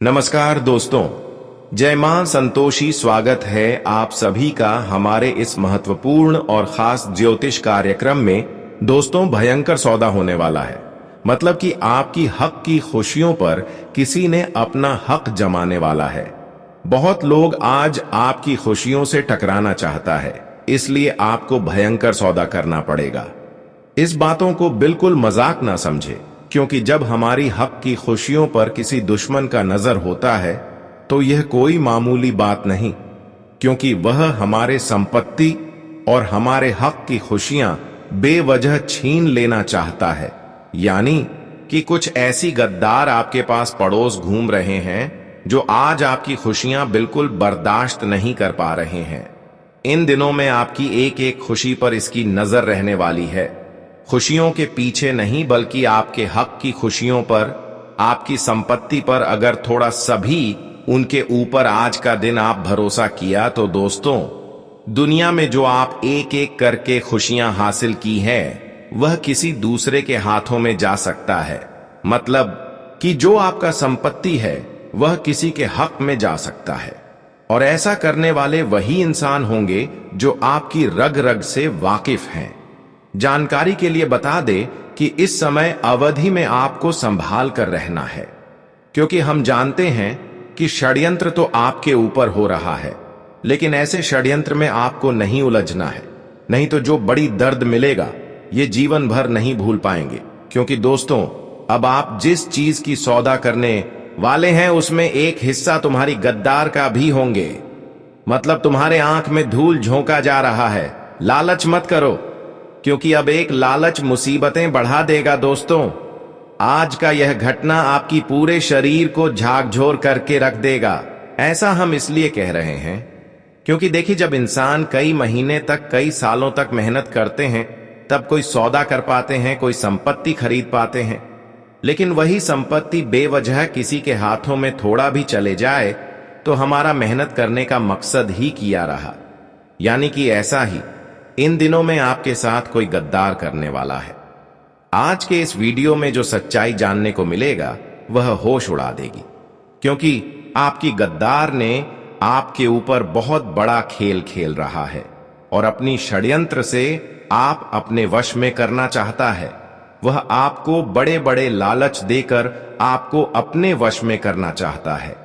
नमस्कार दोस्तों, जय मां संतोषी। स्वागत है आप सभी का हमारे इस महत्वपूर्ण और खास ज्योतिष कार्यक्रम में। दोस्तों, भयंकर सौदा होने वाला है। मतलब कि आपकी हक की खुशियों पर किसी ने अपना हक जमाने वाला है। बहुत लोग आज आपकी खुशियों से टकराना चाहता है, इसलिए आपको भयंकर सौदा करना पड़ेगा। इस बातों को बिल्कुल मजाक ना समझे, क्योंकि जब हमारी हक की खुशियों पर किसी दुश्मन का नजर होता है तो यह कोई मामूली बात नहीं, क्योंकि वह हमारे संपत्ति और हमारे हक की खुशियां बेवजह छीन लेना चाहता है। यानी कि कुछ ऐसी गद्दार आपके पास पड़ोस घूम रहे हैं जो आज आपकी खुशियां बिल्कुल बर्दाश्त नहीं कर पा रहे हैं। इन दिनों में आपकी एक एक खुशी पर इसकी नजर रहने वाली है। खुशियों के पीछे नहीं, बल्कि आपके हक की खुशियों पर, आपकी संपत्ति पर अगर थोड़ा सभी उनके ऊपर आज का दिन आप भरोसा किया तो दोस्तों, दुनिया में जो आप एक एक करके खुशियां हासिल की है वह किसी दूसरे के हाथों में जा सकता है। मतलब कि जो आपका संपत्ति है वह किसी के हक में जा सकता है, और ऐसा करने वाले वही इंसान होंगे जो आपकी रग रग से वाकिफ हैं। जानकारी के लिए बता दें कि इस समय अवधि में आपको संभाल कर रहना है, क्योंकि हम जानते हैं कि षड्यंत्र तो आपके ऊपर हो रहा है, लेकिन ऐसे षड्यंत्र में आपको नहीं उलझना है। नहीं तो जो बड़ी दर्द मिलेगा ये जीवन भर नहीं भूल पाएंगे। क्योंकि दोस्तों, अब आप जिस चीज की सौदा करने वाले हैं उसमें एक हिस्सा तुम्हारी गद्दार का भी होंगे। मतलब तुम्हारे आंख में धूल झोंका जा रहा है। लालच मत करो, क्योंकि अब एक लालच मुसीबतें बढ़ा देगा। दोस्तों, आज का यह घटना आपकी पूरे शरीर को झाकझोर करके रख देगा। ऐसा हम इसलिए कह रहे हैं क्योंकि देखिए, जब इंसान कई महीने तक, कई सालों तक मेहनत करते हैं तब कोई सौदा कर पाते हैं, कोई संपत्ति खरीद पाते हैं। लेकिन वही संपत्ति बेवजह किसी के हाथों में थोड़ा भी चले जाए तो हमारा मेहनत करने का मकसद ही किया रहा। यानी कि ऐसा ही इन दिनों में आपके साथ कोई गद्दार करने वाला है। आज के इस वीडियो में जो सच्चाई जानने को मिलेगा वह होश उड़ा देगी, क्योंकि आपकी गद्दार ने आपके ऊपर बहुत बड़ा खेल खेल रहा है और अपनी षड्यंत्र से आप अपने वश में करना चाहता है। वह आपको बड़े बड़े लालच देकर आपको अपने वश में करना चाहता है।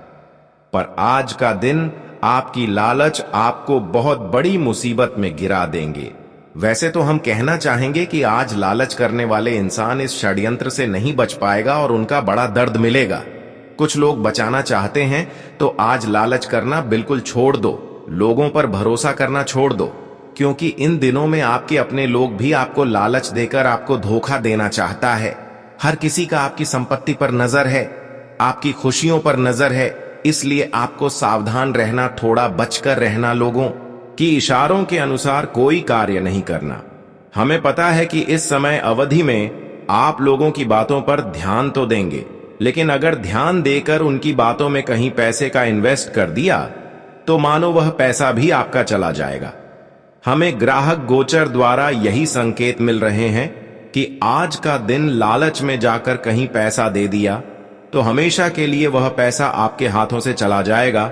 पर आज का दिन आपकी लालच आपको बहुत बड़ी मुसीबत में गिरा देंगे। वैसे तो हम कहना चाहेंगे कि आज लालच करने वाले इंसान इस षड्यंत्र से नहीं बच पाएगा और उनका बड़ा दर्द मिलेगा। कुछ लोग बचाना चाहते हैं तो आज लालच करना बिल्कुल छोड़ दो, लोगों पर भरोसा करना छोड़ दो, क्योंकि इन दिनों में आपके अपने लोग भी आपको लालच देकर आपको धोखा देना चाहता है। हर किसी का आपकी संपत्ति पर नजर है, आपकी खुशियों पर नजर है, इसलिए आपको सावधान रहना, थोड़ा बचकर रहना, लोगों की इशारों के अनुसार कोई कार्य नहीं करना। हमें पता है कि इस समय अवधि में आप लोगों की बातों पर ध्यान तो देंगे, लेकिन अगर ध्यान देकर उनकी बातों में कहीं पैसे का इन्वेस्ट कर दिया तो मानो वह पैसा भी आपका चला जाएगा। हमें ग्राहक गोचर द्वारा यही संकेत मिल रहे हैं कि आज का दिन लालच में जाकर कहीं पैसा दे दिया तो हमेशा के लिए वह पैसा आपके हाथों से चला जाएगा,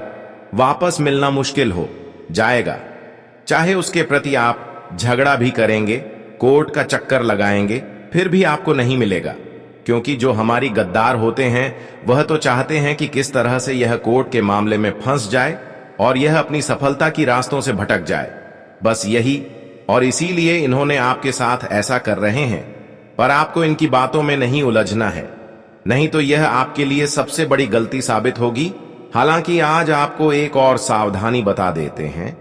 वापस मिलना मुश्किल हो जाएगा। चाहे उसके प्रति आप झगड़ा भी करेंगे, कोर्ट का चक्कर लगाएंगे, फिर भी आपको नहीं मिलेगा। क्योंकि जो हमारी गद्दार होते हैं वह तो चाहते हैं कि किस तरह से यह कोर्ट के मामले में फंस जाए और यह अपनी सफलता की रास्तों से भटक जाए। बस यही, और इसीलिए इन्होंने आपके साथ ऐसा कर रहे हैं। पर आपको इनकी बातों में नहीं उलझना है, नहीं तो यह आपके लिए सबसे बड़ी गलती साबित होगी। हालांकि आज आपको एक और सावधानी बता देते हैं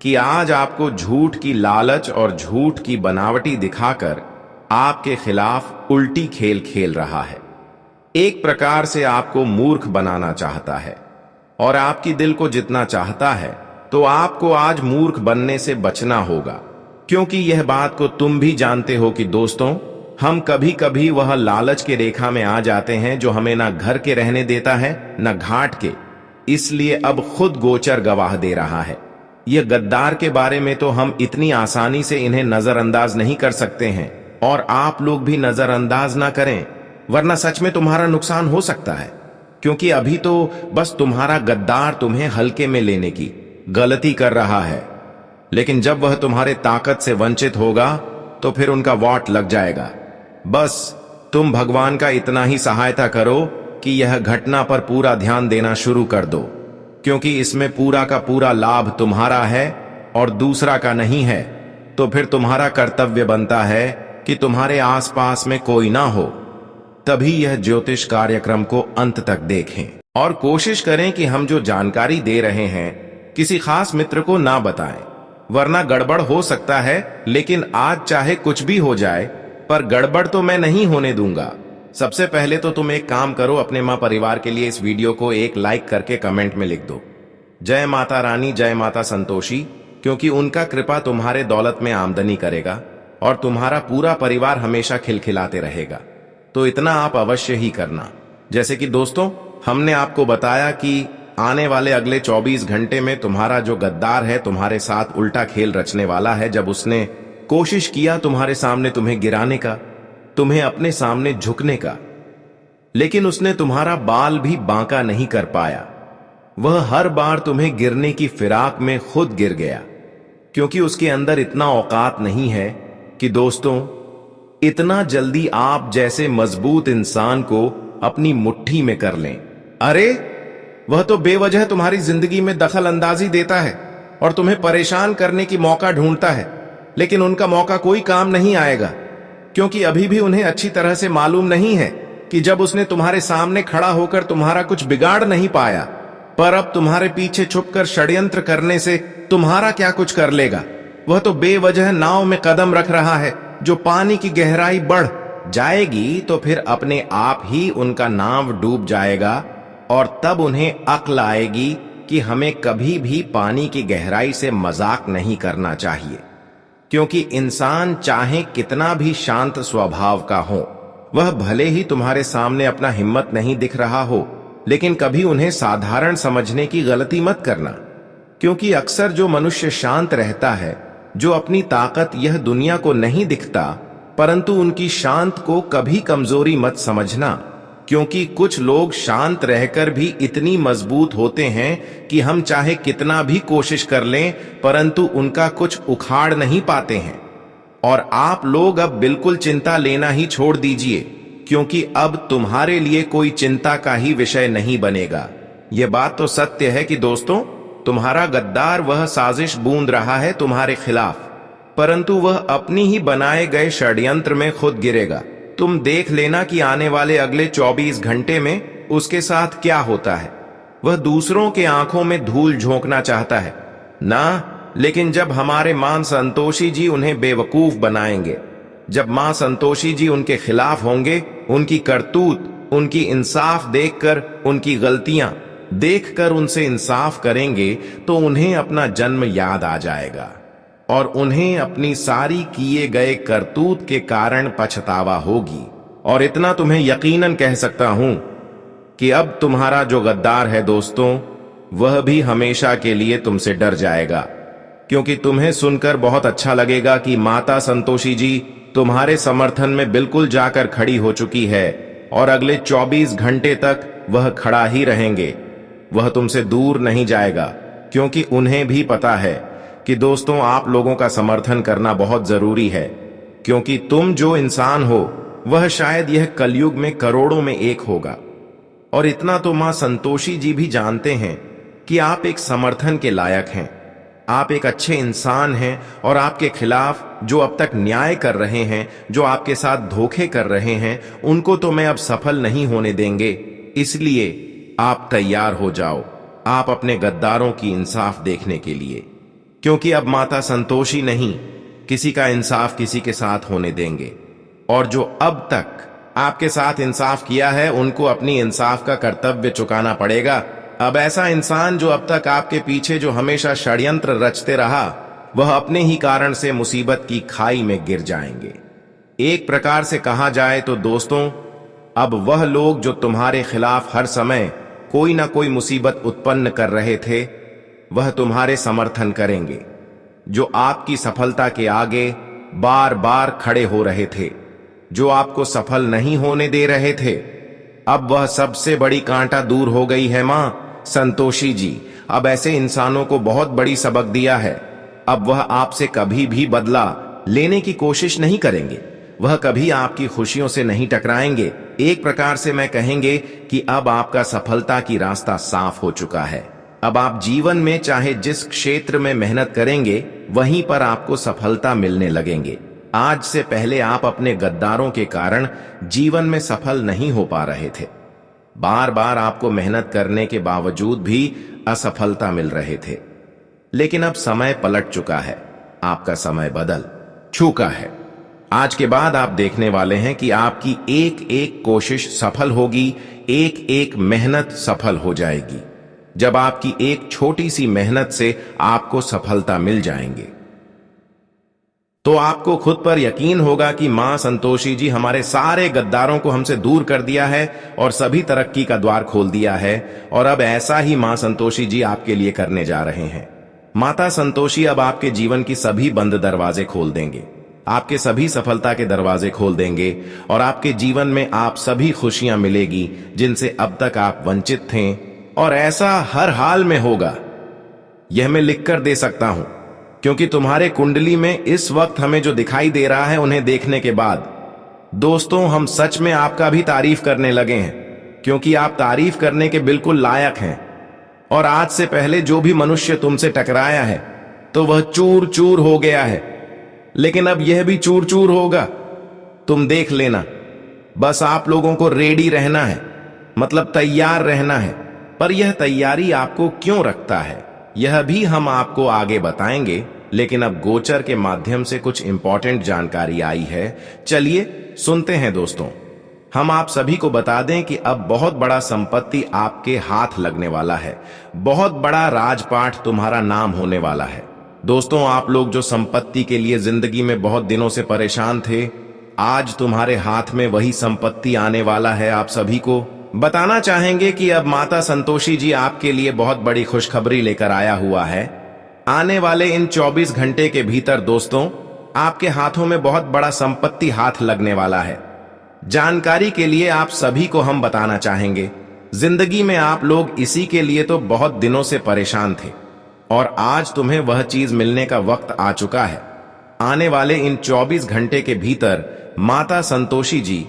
कि आज आपको झूठ की लालच और झूठ की बनावटी दिखाकर आपके खिलाफ उल्टी खेल खेल रहा है। एक प्रकार से आपको मूर्ख बनाना चाहता है, और आपकी दिल को जितना चाहता है तो आपको आज मूर्ख बनने से बचना होगा। क्योंकि यह बात को तुम भी जानते हो कि दोस्तों, हम कभी कभी वह लालच के रेखा में आ जाते हैं जो हमें ना घर के रहने देता है न घाट के। इसलिए अब खुद गोचर गवाह दे रहा है। यह गद्दार के बारे में तो हम इतनी आसानी से इन्हें नजरअंदाज नहीं कर सकते हैं, और आप लोग भी नजरअंदाज ना करें, वरना सच में तुम्हारा नुकसान हो सकता है। क्योंकि अभी तो बस तुम्हारा गद्दार तुम्हें हल्के में लेने की गलती कर रहा है, लेकिन जब वह तुम्हारे ताकत से वंचित होगा तो फिर उनका वॉट लग जाएगा। बस तुम भगवान का इतना ही सहायता करो कि यह घटना पर पूरा ध्यान देना शुरू कर दो, क्योंकि इसमें पूरा का पूरा लाभ तुम्हारा है और दूसरा का नहीं है। तो फिर तुम्हारा कर्तव्य बनता है कि तुम्हारे आसपास में कोई ना हो, तभी यह ज्योतिष कार्यक्रम को अंत तक देखें और कोशिश करें कि हम जो जानकारी दे रहे हैं किसी खास मित्र को ना बताएं, वरना गड़बड़ हो सकता है। लेकिन आज चाहे कुछ भी हो जाए, पर गड़बड़ तो मैं नहीं होने दूंगा। सबसे पहले तो तुम एक काम करो, अपने मां परिवार के लिए इस वीडियो को एक लाइक करके कमेंट में लिख दो, जय माता रानी, जय माता संतोषी, क्योंकि उनका कृपा तुम्हारे दौलत में आमदनी करेगा और तुम्हारा पूरा परिवार हमेशा खिलखिलाते रहेगा। तो इतना आप अवश्य ही करना। जैसे कि दोस्तों, हमने आपको बताया कि आने वाले अगले 24 घंटे में तुम्हारा जो गद्दार है तुम्हारे साथ उल्टा खेल रचने वाला है। जब उसने कोशिश किया तुम्हारे सामने तुम्हें गिराने का, तुम्हें अपने सामने झुकने का, लेकिन उसने तुम्हारा बाल भी बांका नहीं कर पाया। वह हर बार तुम्हें गिरने की फिराक में खुद गिर गया, क्योंकि उसके अंदर इतना औकात नहीं है कि दोस्तों इतना जल्दी आप जैसे मजबूत इंसान को अपनी मुट्ठी में कर लें। अरे वह तो बेवजह तुम्हारी जिंदगी में दखल अंदाजी देता है और तुम्हें परेशान करने की मौका ढूंढता है, लेकिन उनका मौका कोई काम नहीं आएगा, क्योंकि अभी भी उन्हें अच्छी तरह से मालूम नहीं है कि जब उसने तुम्हारे सामने खड़ा होकर तुम्हारा कुछ बिगाड़ नहीं पाया, पर अब तुम्हारे पीछे छुपकर षड्यंत्र करने से तुम्हारा क्या कुछ कर लेगा। वह तो बेवजह नाव में कदम रख रहा है। जो पानी की गहराई बढ़ जाएगी तो फिर अपने आप ही उनका नाव डूब जाएगा और तब उन्हें अक्ल आएगी कि हमें कभी भी पानी की गहराई से मजाक नहीं करना चाहिए, क्योंकि इंसान चाहे कितना भी शांत स्वभाव का हो, वह भले ही तुम्हारे सामने अपना हिम्मत नहीं दिख रहा हो, लेकिन कभी उन्हें साधारण समझने की गलती मत करना, क्योंकि अक्सर जो मनुष्य शांत रहता है, जो अपनी ताकत यह दुनिया को नहीं दिखता, परंतु उनकी शांत को कभी कमजोरी मत समझना, क्योंकि कुछ लोग शांत रहकर भी इतनी मजबूत होते हैं कि हम चाहे कितना भी कोशिश कर लें, परंतु उनका कुछ उखाड़ नहीं पाते हैं। और आप लोग अब बिल्कुल चिंता लेना ही छोड़ दीजिए, क्योंकि अब तुम्हारे लिए कोई चिंता का ही विषय नहीं बनेगा। यह बात तो सत्य है कि दोस्तों, तुम्हारा गद्दार वह साजिश बूंद रहा है तुम्हारे खिलाफ, परंतु वह अपनी ही बनाए गए षड्यंत्र में खुद गिरेगा। तुम देख लेना कि आने वाले अगले 24 घंटे में उसके साथ क्या होता है। वह दूसरों के आंखों में धूल झोंकना चाहता है ना, लेकिन जब हमारे मां संतोषी जी उन्हें बेवकूफ बनाएंगे, जब मां संतोषी जी उनके खिलाफ होंगे, उनकी करतूत, उनकी इंसाफ देखकर, उनकी गलतियां देखकर उनसे इंसाफ करेंगे, तो उन्हें अपना जन्म याद आ जाएगा और उन्हें अपनी सारी किए गए करतूत के कारण पछतावा होगी। और इतना तुम्हें यकीनन कह सकता हूं कि अब तुम्हारा जो गद्दार है दोस्तों, वह भी हमेशा के लिए तुमसे डर जाएगा, क्योंकि तुम्हें सुनकर बहुत अच्छा लगेगा कि माता संतोषी जी तुम्हारे समर्थन में बिल्कुल जाकर खड़ी हो चुकी है और अगले 24 घंटे तक वह खड़ा ही रहेंगे। वह तुमसे दूर नहीं जाएगा, क्योंकि उन्हें भी पता है कि दोस्तों आप लोगों का समर्थन करना बहुत जरूरी है, क्योंकि तुम जो इंसान हो वह शायद यह कलयुग में करोड़ों में एक होगा। और इतना तो मां संतोषी जी भी जानते हैं कि आप एक समर्थन के लायक हैं, आप एक अच्छे इंसान हैं, और आपके खिलाफ जो अब तक न्याय कर रहे हैं, जो आपके साथ धोखे कर रहे हैं, उनको तो मैं अब सफल नहीं होने देंगे। इसलिए आप तैयार हो जाओ, आप अपने गद्दारों की इंसाफ देखने के लिए, क्योंकि अब माता संतोषी नहीं किसी का इंसाफ किसी के साथ होने देंगे। और जो अब तक आपके साथ इंसाफ किया है, उनको अपनी इंसाफ का कर्तव्य चुकाना पड़ेगा। अब ऐसा इंसान जो अब तक आपके पीछे जो हमेशा षड्यंत्र रचते रहा, वह अपने ही कारण से मुसीबत की खाई में गिर जाएंगे। एक प्रकार से कहा जाए तो दोस्तों, अब वह लोग जो तुम्हारे खिलाफ हर समय कोई ना कोई मुसीबत उत्पन्न कर रहे थे, वह तुम्हारे समर्थन करेंगे। जो आपकी सफलता के आगे बार बार खड़े हो रहे थे, जो आपको सफल नहीं होने दे रहे थे, अब वह सबसे बड़ी कांटा दूर हो गई है मां संतोषी जी। अब ऐसे इंसानों को बहुत बड़ी सबक दिया है। अब वह आपसे कभी भी बदला लेने की कोशिश नहीं करेंगे। वह कभी आपकी खुशियों से नहीं टकराएंगे। एक प्रकार से मैं कहेंगे कि अब आपका सफलता की रास्ता साफ हो चुका है। अब आप जीवन में चाहे जिस क्षेत्र में मेहनत करेंगे वहीं पर आपको सफलता मिलने लगेंगे। आज से पहले आप अपने गद्दारों के कारण जीवन में सफल नहीं हो पा रहे थे। बार बार आपको मेहनत करने के बावजूद भी असफलता मिल रहे थे। लेकिन अब समय पलट चुका है। आपका समय बदल चुका है। आज के बाद आप देखने वाले हैं कि आपकी एक एक कोशिश सफल होगी, एक एक मेहनत सफल हो जाएगी। जब आपकी एक छोटी सी मेहनत से आपको सफलता मिल जाएंगे तो आपको खुद पर यकीन होगा कि मां संतोषी जी हमारे सारे गद्दारों को हमसे दूर कर दिया है और सभी तरक्की का द्वार खोल दिया है। और अब ऐसा ही मां संतोषी जी आपके लिए करने जा रहे हैं। माता संतोषी अब आपके जीवन की सभी बंद दरवाजे खोल देंगे, आपके सभी सफलता के दरवाजे खोल देंगे और आपके जीवन में आप सभी खुशियां मिलेगी जिनसे अब तक आप वंचित थे। और ऐसा हर हाल में होगा, यह मैं लिखकर दे सकता हूं, क्योंकि तुम्हारे कुंडली में इस वक्त हमें जो दिखाई दे रहा है उन्हें देखने के बाद दोस्तों हम सच में आपका भी तारीफ करने लगे हैं, क्योंकि आप तारीफ करने के बिल्कुल लायक हैं। और आज से पहले जो भी मनुष्य तुमसे टकराया है तो वह चूर चूर हो गया है, लेकिन अब यह भी चूर चूर होगा। तुम देख लेना। बस आप लोगों को रेडी रहना है, मतलब तैयार रहना है। पर यह तैयारी आपको क्यों रखता है यह भी हम आपको आगे बताएंगे। लेकिन अब गोचर के माध्यम से कुछ इंपॉर्टेंट जानकारी आई है, चलिए सुनते हैं दोस्तों। हम आप सभी को बता दें कि अब बहुत बड़ा संपत्ति आपके हाथ लगने वाला है। बहुत बड़ा राजपाट तुम्हारा नाम होने वाला है। दोस्तों आप लोग जो संपत्ति के लिए जिंदगी में बहुत दिनों से परेशान थे, आज तुम्हारे हाथ में वही संपत्ति आने वाला है। आप सभी को बताना चाहेंगे कि अब माता संतोषी जी आपके लिए बहुत बड़ी खुशखबरी लेकर आया हुआ है। आने वाले इन 24 घंटे के भीतर दोस्तों आपके हाथों में बहुत बड़ा संपत्ति हाथ लगने वाला है। जानकारी के लिए आप सभी को हम बताना चाहेंगे, जिंदगी में आप लोग इसी के लिए तो बहुत दिनों से परेशान थे और आज तुम्हें वह चीज मिलने का वक्त आ चुका है। आने वाले इन 24 घंटे के भीतर माता संतोषी जी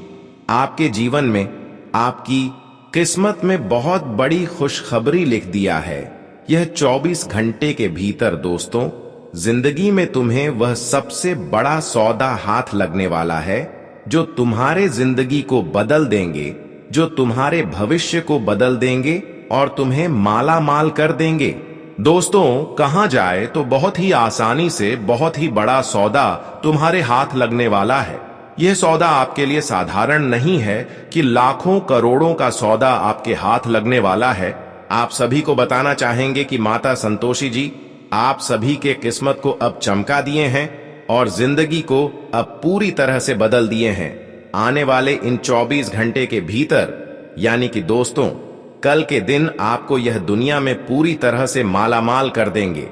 आपके जीवन में, आपकी किस्मत में बहुत बड़ी खुशखबरी लिख दिया है। यह 24 घंटे के भीतर दोस्तों जिंदगी में तुम्हें वह सबसे बड़ा सौदा हाथ लगने वाला है जो तुम्हारे जिंदगी को बदल देंगे, जो तुम्हारे भविष्य को बदल देंगे और तुम्हें माला माल कर देंगे। दोस्तों कहा जाए तो बहुत ही आसानी से बहुत ही बड़ा सौदा तुम्हारे हाथ लगने वाला है। यह सौदा आपके लिए साधारण नहीं है कि लाखों करोड़ों का सौदा आपके हाथ लगने वाला है। आप सभी को बताना चाहेंगे कि माता संतोषी जी आप सभी के किस्मत को अब चमका दिए हैं और जिंदगी को अब पूरी तरह से बदल दिए हैं। आने वाले इन 24 घंटे के भीतर, यानी कि दोस्तों कल के दिन आपको यह दुनिया में पूरी तरह से मालामाल कर देंगे।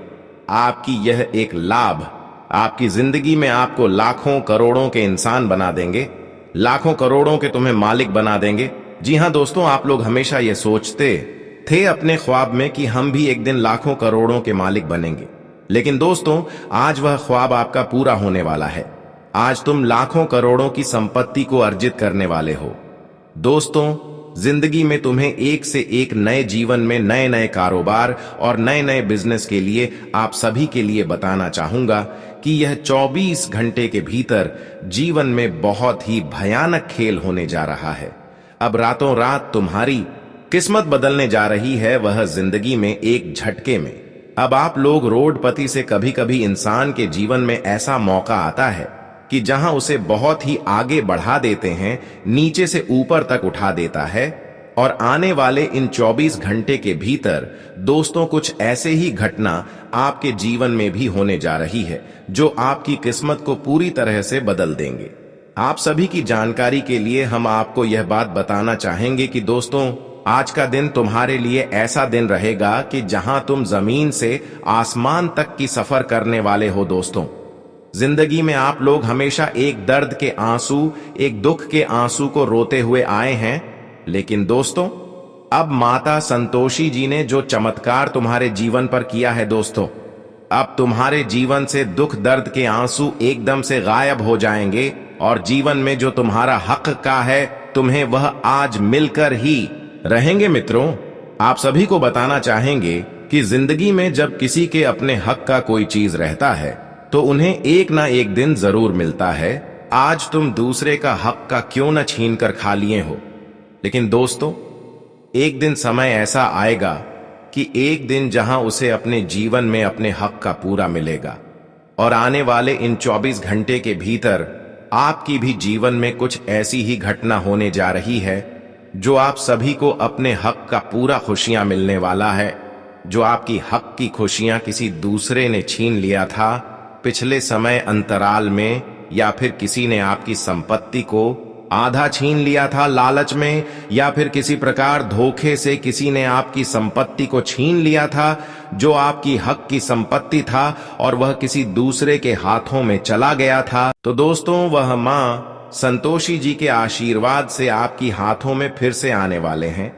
आपकी यह एक लाभ आपकी जिंदगी में आपको लाखों करोड़ों के इंसान बना देंगे, लाखों करोड़ों के तुम्हें मालिक बना देंगे। जी हां दोस्तों, आप लोग हमेशा यह सोचते थे अपने ख्वाब में कि हम भी एक दिन लाखों करोड़ों के मालिक बनेंगे, लेकिन दोस्तों आज वह ख्वाब आपका पूरा होने वाला है। आज तुम लाखों करोड़ों की संपत्ति को अर्जित करने वाले हो। दोस्तों जिंदगी में तुम्हें एक से एक नए जीवन में नए नए कारोबार और नए नए बिजनेस के लिए आप सभी के लिए बताना चाहूंगा कि यह 24 घंटे के भीतर जीवन में बहुत ही भयानक खेल होने जा रहा है। अब रातों रात तुम्हारी किस्मत बदलने जा रही है, वह जिंदगी में एक झटके में। अब आप लोग रोडपति से कभी कभी इंसान के जीवन में ऐसा मौका आता है कि जहां उसे बहुत ही आगे बढ़ा देते हैं, नीचे से ऊपर तक उठा देता है। और आने वाले इन 24 घंटे के भीतर दोस्तों कुछ ऐसे ही घटना आपके जीवन में भी होने जा रही है जो आपकी किस्मत को पूरी तरह से बदल देंगे। आप सभी की जानकारी के लिए हम आपको यह बात बताना चाहेंगे कि दोस्तों आज का दिन तुम्हारे लिए ऐसा दिन रहेगा कि जहां तुम जमीन से आसमान तक की सफर करने वाले हो। दोस्तों जिंदगी में आप लोग हमेशा एक दर्द के आंसू, एक दुख के आंसू को रोते हुए आए हैं लेकिन दोस्तों, अब माता संतोषी जी ने जो चमत्कार तुम्हारे जीवन पर किया है दोस्तों, अब तुम्हारे जीवन से दुख दर्द के आंसू एकदम से गायब हो जाएंगे और जीवन में जो तुम्हारा हक का है तुम्हें वह आज मिलकर ही रहेंगे। मित्रों, आप सभी को बताना चाहेंगे कि जिंदगी में जब किसी के अपने हक का कोई चीज रहता है तो उन्हें एक ना एक दिन जरूर मिलता है। आज तुम दूसरे का हक का क्यों न छीन कर खा लिए हो, लेकिन दोस्तों, एक दिन समय ऐसा आएगा कि एक दिन जहां उसे अपने जीवन में अपने हक का पूरा मिलेगा। और आने वाले इन 24 घंटे के भीतर आपकी भी जीवन में कुछ ऐसी ही घटना होने जा रही है जो आप सभी को अपने हक का पूरा खुशियां मिलने वाला है। जो आपकी हक की खुशियां किसी दूसरे ने छीन लिया था पिछले समय अंतराल में, या फिर किसी ने आपकी संपत्ति को आधा छीन लिया था लालच में, या फिर किसी प्रकार धोखे से किसी ने आपकी संपत्ति को छीन लिया था जो आपकी हक की संपत्ति था और वह किसी दूसरे के हाथों में चला गया था, तो दोस्तों वह मां संतोषी जी के आशीर्वाद से आपकी हाथों में फिर से आने वाले हैं।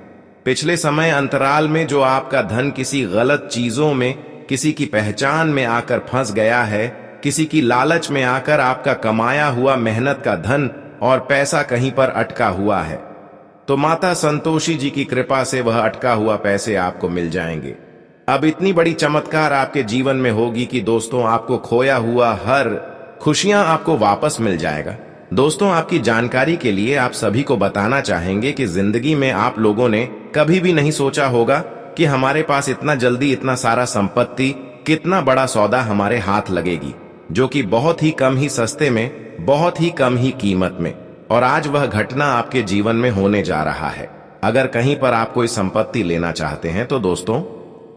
पिछले समय अंतराल में जो आपका धन किसी गलत चीजों में, किसी की पहचान में आकर फंस गया है, किसी की लालच में आकर आपका कमाया हुआ मेहनत का धन और पैसा कहीं पर अटका हुआ है, तो माता संतोषी जी की कृपा से वह अटका हुआ पैसे आपको मिल जाएंगे। अब इतनी बड़ी चमत्कार आपके जीवन में होगी कि दोस्तों आपको खोया हुआ हर खुशियां आपको वापस मिल जाएगा। दोस्तों, आपकी जानकारी के लिए आप सभी को बताना चाहेंगे कि जिंदगी में आप लोगों ने कभी भी नहीं सोचा होगा कि हमारे पास इतना जल्दी इतना सारा संपत्ति, कितना बड़ा सौदा हमारे हाथ लगेगी, जो कि बहुत ही कम ही सस्ते में, बहुत ही कम ही कीमत में। और आज वह घटना आपके जीवन में होने जा रहा है। अगर कहीं पर आप कोई संपत्ति लेना चाहते हैं तो दोस्तों,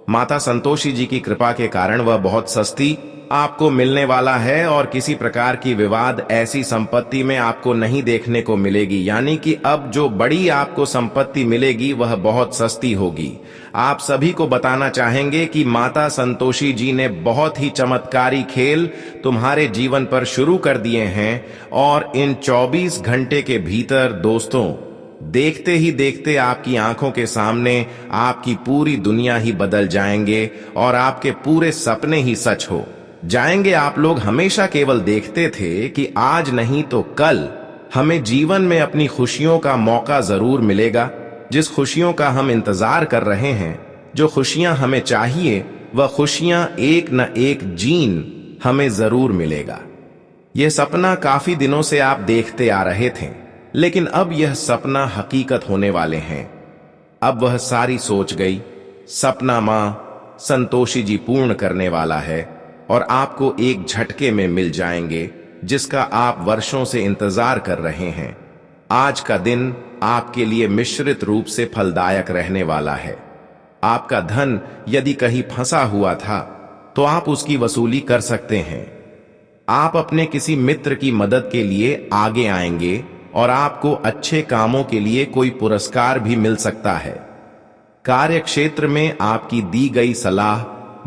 माता संतोषी जी की कृपा के कारण वह बहुत सस्ती आपको मिलने वाला है और किसी प्रकार की विवाद ऐसी संपत्ति में आपको नहीं देखने को मिलेगी। यानी कि अब जो बड़ी आपको संपत्ति मिलेगी वह बहुत सस्ती होगी। आप सभी को बताना चाहेंगे कि माता संतोषी जी ने बहुत ही चमत्कारी खेल तुम्हारे जीवन पर शुरू कर दिए हैं और इन 24 घंटे के भीतर दोस्तों, देखते ही देखते आपकी आंखों के सामने आपकी पूरी दुनिया ही बदल जाएंगे और आपके पूरे सपने ही सच हो जाएंगे। आप लोग हमेशा केवल देखते थे कि आज नहीं तो कल हमें जीवन में अपनी खुशियों का मौका जरूर मिलेगा। जिस खुशियों का हम इंतजार कर रहे हैं, जो खुशियां हमें चाहिए, वह खुशियां एक न एक जीन हमें जरूर मिलेगा। यह सपना काफी दिनों से आप देखते आ रहे थे, लेकिन अब यह सपना हकीकत होने वाले हैं। अब वह सारी सोच गई सपना मां संतोषी जी पूर्ण करने वाला है और आपको एक झटके में मिल जाएंगे जिसका आप वर्षों से इंतजार कर रहे हैं। आज का दिन आपके लिए मिश्रित रूप से फलदायक रहने वाला है। आपका धन यदि कहीं फंसा हुआ था तो आप उसकी वसूली कर सकते हैं। आप अपने किसी मित्र की मदद के लिए आगे आएंगे और आपको अच्छे कामों के लिए कोई पुरस्कार भी मिल सकता है। कार्य क्षेत्र में आपकी दी गई सलाह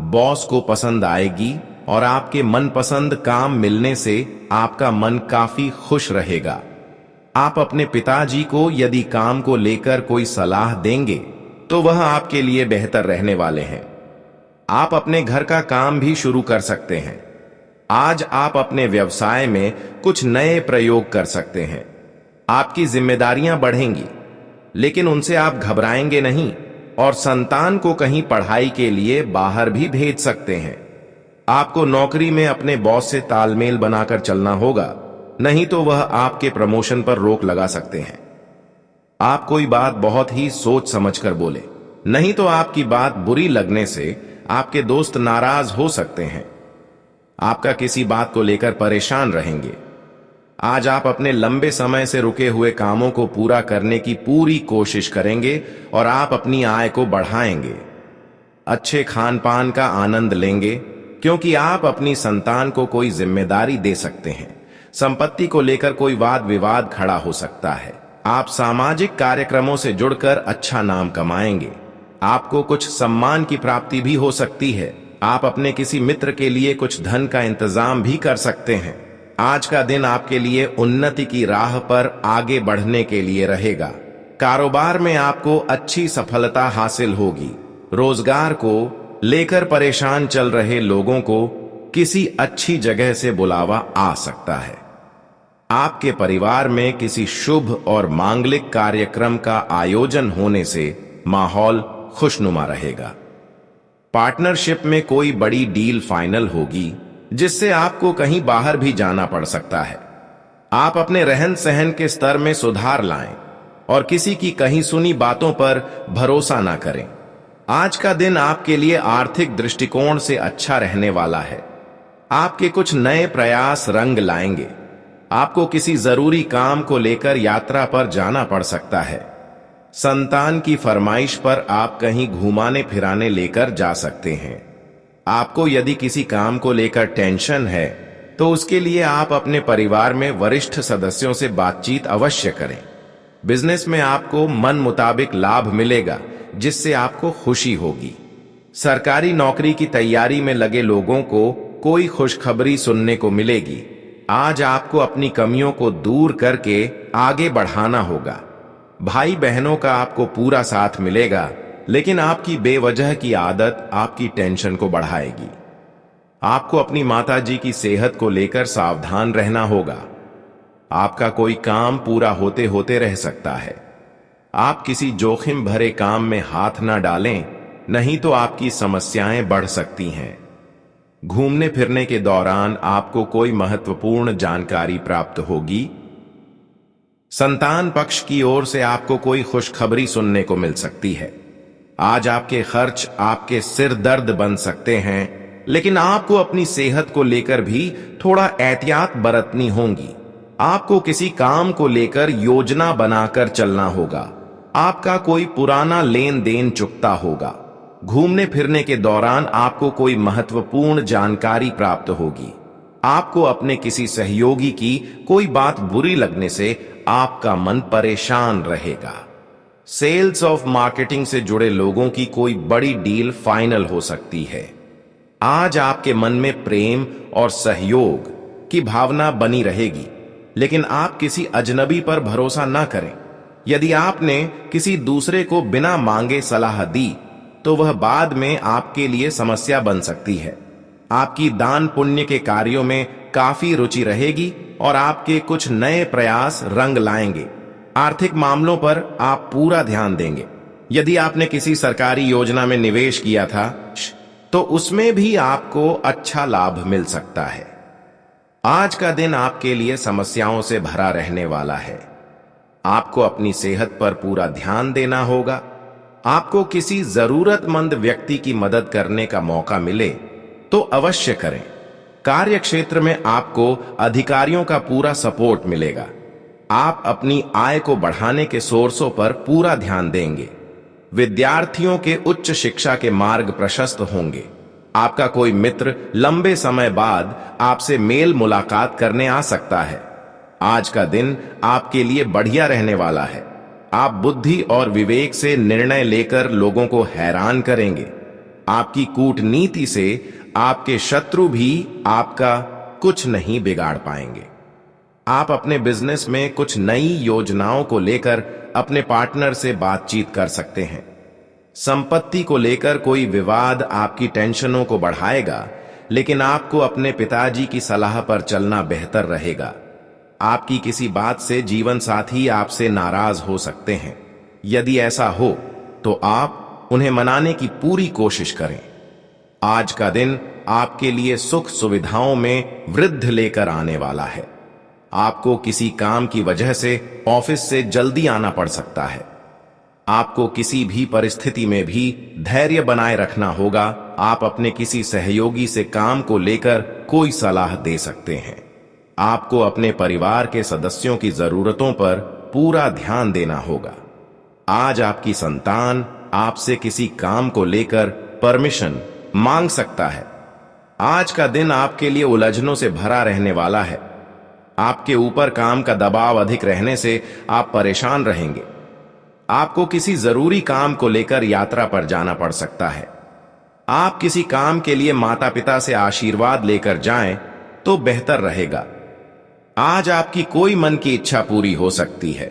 बॉस को पसंद आएगी और आपके मनपसंद काम मिलने से आपका मन काफी खुश रहेगा। आप अपने पिताजी को यदि काम को लेकर कोई सलाह देंगे तो वह आपके लिए बेहतर रहने वाले हैं। आप अपने घर का काम भी शुरू कर सकते हैं। आज आप अपने व्यवसाय में कुछ नए प्रयोग कर सकते हैं। आपकी जिम्मेदारियां बढ़ेंगी, लेकिन उनसे आप घबराएंगे नहीं और संतान को कहीं पढ़ाई के लिए बाहर भी भेज सकते हैं। आपको नौकरी में अपने बॉस से तालमेल बनाकर चलना होगा, नहीं तो वह आपके प्रमोशन पर रोक लगा सकते हैं। आप कोई बात बहुत ही सोच समझकर बोले, नहीं तो आपकी बात बुरी लगने से आपके दोस्त नाराज हो सकते हैं। आपका किसी बात को लेकर परेशान रहेंगे। आज आप अपने लंबे समय से रुके हुए कामों को पूरा करने की पूरी कोशिश करेंगे और आप अपनी आय को बढ़ाएंगे। अच्छे खान पान का आनंद लेंगे क्योंकि आप अपनी संतान को कोई जिम्मेदारी दे सकते हैं। संपत्ति को लेकर कोई वाद विवाद खड़ा हो सकता है। आप सामाजिक कार्यक्रमों से जुड़कर अच्छा नाम कमाएंगे। आपको कुछ सम्मान की प्राप्ति भी हो सकती है। आप अपने किसी मित्र के लिए कुछ धन का इंतजाम भी कर सकते हैं। आज का दिन आपके लिए उन्नति की राह पर आगे बढ़ने के लिए रहेगा। कारोबार में आपको अच्छी सफलता हासिल होगी। रोजगार को लेकर परेशान चल रहे लोगों को किसी अच्छी जगह से बुलावा आ सकता है। आपके परिवार में किसी शुभ और मांगलिक कार्यक्रम का आयोजन होने से माहौल खुशनुमा रहेगा। पार्टनरशिप में कोई बड़ी डील फाइनल होगी, जिससे आपको कहीं बाहर भी जाना पड़ सकता है। आप अपने रहन सहन के स्तर में सुधार लाएं और किसी की कहीं सुनी बातों पर भरोसा ना करें। आज का दिन आपके लिए आर्थिक दृष्टिकोण से अच्छा रहने वाला है। आपके कुछ नए प्रयास रंग लाएंगे। आपको किसी जरूरी काम को लेकर यात्रा पर जाना पड़ सकता है। संतान की फरमाइश पर आप कहीं घुमाने फिराने लेकर जा सकते हैं। आपको यदि किसी काम को लेकर टेंशन है तो उसके लिए आप अपने परिवार में वरिष्ठ सदस्यों से बातचीत अवश्य करें। बिजनेस में आपको मन मुताबिक लाभ मिलेगा, जिससे आपको खुशी होगी। सरकारी नौकरी की तैयारी में लगे लोगों को कोई खुशखबरी सुनने को मिलेगी। आज आपको अपनी कमियों को दूर करके आगे बढ़ाना होगा। भाई बहनों का आपको पूरा साथ मिलेगा, लेकिन आपकी बेवजह की आदत आपकी टेंशन को बढ़ाएगी। आपको अपनी माताजी की सेहत को लेकर सावधान रहना होगा। आपका कोई काम पूरा होते होते रह सकता है। आप किसी जोखिम भरे काम में हाथ ना डालें, नहीं तो आपकी समस्याएं बढ़ सकती हैं। घूमने फिरने के दौरान आपको कोई महत्वपूर्ण जानकारी प्राप्त होगी। संतान पक्ष की ओर से आपको कोई खुशखबरी सुनने को मिल सकती है। आज आपके खर्च आपके सिर दर्द बन सकते हैं, लेकिन आपको अपनी सेहत को लेकर भी थोड़ा एहतियात बरतनी होगी। आपको किसी काम को लेकर योजना बनाकर चलना होगा। आपका कोई पुराना लेन देन चुकता होगा। घूमने फिरने के दौरान आपको कोई महत्वपूर्ण जानकारी प्राप्त होगी। आपको अपने किसी सहयोगी की कोई बात बुरी लगने से आपका मन परेशान रहेगा। सेल्स ऑफ मार्केटिंग से जुड़े लोगों की कोई बड़ी डील फाइनल हो सकती है। आज आपके मन में प्रेम और सहयोग की भावना बनी रहेगी, लेकिन आप किसी अजनबी पर भरोसा ना करें। यदि आपने किसी दूसरे को बिना मांगे सलाह दी तो वह बाद में आपके लिए समस्या बन सकती है। आपकी दान पुण्य के कार्यों में काफी रुचि रहेगी और आपके कुछ नए प्रयास रंग लाएंगे। आर्थिक मामलों पर आप पूरा ध्यान देंगे। यदि आपने किसी सरकारी योजना में निवेश किया था तो उसमें भी आपको अच्छा लाभ मिल सकता है। आज का दिन आपके लिए समस्याओं से भरा रहने वाला है। आपको अपनी सेहत पर पूरा ध्यान देना होगा। आपको किसी जरूरतमंद व्यक्ति की मदद करने का मौका मिले तो अवश्य करें। कार्य क्षेत्र में आपको अधिकारियों का पूरा सपोर्ट मिलेगा। आप अपनी आय को बढ़ाने के सोर्सों पर पूरा ध्यान देंगे। विद्यार्थियों के उच्च शिक्षा के मार्ग प्रशस्त होंगे। आपका कोई मित्र लंबे समय बाद आपसे मेल मुलाकात करने आ सकता है। आज का दिन आपके लिए बढ़िया रहने वाला है। आप बुद्धि और विवेक से निर्णय लेकर लोगों को हैरान करेंगे। आपकी कूटनीति से आपके शत्रु भी आपका कुछ नहीं बिगाड़ पाएंगे। आप अपने बिजनेस में कुछ नई योजनाओं को लेकर अपने पार्टनर से बातचीत कर सकते हैं। संपत्ति को लेकर कोई विवाद आपकी टेंशनों को बढ़ाएगा, लेकिन आपको अपने पिताजी की सलाह पर चलना बेहतर रहेगा। आपकी किसी बात से जीवन साथी आपसे नाराज हो सकते हैं। यदि ऐसा हो तो आप उन्हें मनाने की पूरी कोशिश करें। आज का दिन आपके लिए सुख सुविधाओं में वृद्धि लेकर आने वाला है। आपको किसी काम की वजह से ऑफिस से जल्दी आना पड़ सकता है। आपको किसी भी परिस्थिति में भी धैर्य बनाए रखना होगा। आप अपने किसी सहयोगी से काम को लेकर कोई सलाह दे सकते हैं। आपको अपने परिवार के सदस्यों की जरूरतों पर पूरा ध्यान देना होगा। आज आपकी संतान आपसे किसी काम को लेकर परमिशन मांग सकता है। आज का दिन आपके लिए उलझनों से भरा रहने वाला है। आपके ऊपर काम का दबाव अधिक रहने से आप परेशान रहेंगे। आपको किसी जरूरी काम को लेकर यात्रा पर जाना पड़ सकता है। आप किसी काम के लिए माता पिता से आशीर्वाद लेकर जाएं तो बेहतर रहेगा। आज आपकी कोई मन की इच्छा पूरी हो सकती है।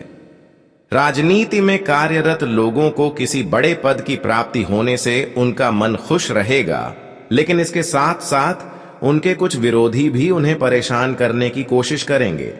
राजनीति में कार्यरत लोगों को किसी बड़े पद की प्राप्ति होने से उनका मन खुश रहेगा, लेकिन इसके साथ साथ उनके कुछ विरोधी भी उन्हें परेशान करने की कोशिश करेंगे।